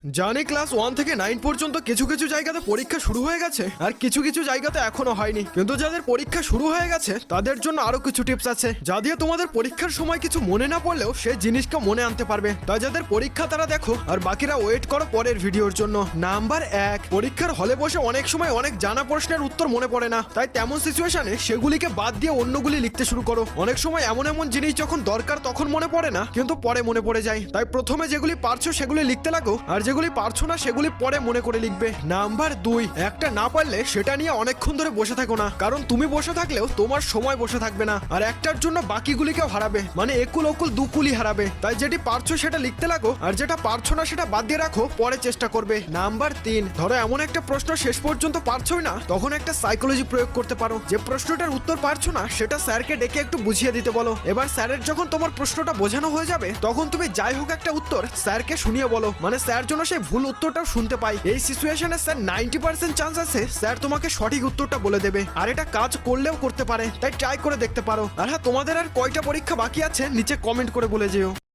জানি ক্লাস 1 থেকে 9 পর্যন্ত কিছু কিছু জায়গাতে পরীক্ষা শুরু হয়ে গেছে আর কিছু কিছু জায়গাতে এখনো হয়নি, কিন্তু যাদের পরীক্ষা শুরু হয়ে গেছে তাদের জন্য আরো কিছু টিপস আছে যা দিয়ে তোমাদের পরীক্ষার সময় কিছু মনে না পড়লেও সেই জিনিসকে মনে আনতে পারবে। তাই যাদের পরীক্ষা তারা দেখো আর বাকিরা ওয়েট করো পরের ভিডিওর জন্য। নাম্বার 1, পরীক্ষার হলে বসে অনেক সময় অনেক জানা প্রশ্নের উত্তর মনে পড়ে না, তাই তেমন সিচুয়েশনে সেগুলিকে বাদ দিয়ে অন্যগুলি লিখতে শুরু করো। অনেক সময় এমন এমন জিনিস যখন দরকার তখন মনে পড়ে না, কিন্তু পরে মনে পড়ে যায়। তাই প্রথমে যেগুলি পারছো সেগুলি লিখতে লাগো আর যেগুলি পারছো না সেগুলি পরে মনে করে লিখবে। নাম্বার 2, একটা না পারলে সেটা নিয়ে অনেকক্ষণ ধরে বসে থাকো না, কারণ তুমি বসে থাকলেও তোমার সময় বসে থাকবে না আর একটার জন্য বাকিগুলিকেও হারাবে, মানে একুল অকুল দুকুলি হারাবে। তাই যেটি পারছো সেটা লিখতে লাগো আর যেটা পারছো না সেটা বাদ দিয়ে রাখো, পরে চেষ্টা করবে। নাম্বার 3, ধরো এমন একটা প্রশ্ন শেষ পর্যন্ত পারছোই না, তখন একটা সাইকোলজি প্রয়োগ করতে পারো। যে প্রশ্নটার উত্তর পারছো না সেটা স্যারকে ডেকে একটু বুঝিয়ে দিতে বলো। এবার স্যারের যখন তোমার প্রশ্নটা বোঝানো হয়ে যাবে তখন তুমি যাই হোক একটা উত্তর স্যারকে শুনিয়ে বলো, মানে স্যার যেন সেই ভুল উত্তরটাও শুনতে পাই। এই সিচুয়েশনে স্যার 90% চান্স আছে স্যার তোমাকে সঠিক উত্তরটা বলে দেবে, আর এটা কাজ করলেও করতে পারে, তাই ট্রাই করে দেখতে পারো। আর হ্যাঁ, তোমাদের আর কয়টা পরীক্ষা বাকি আছে নিচে কমেন্ট করে বলে যেও।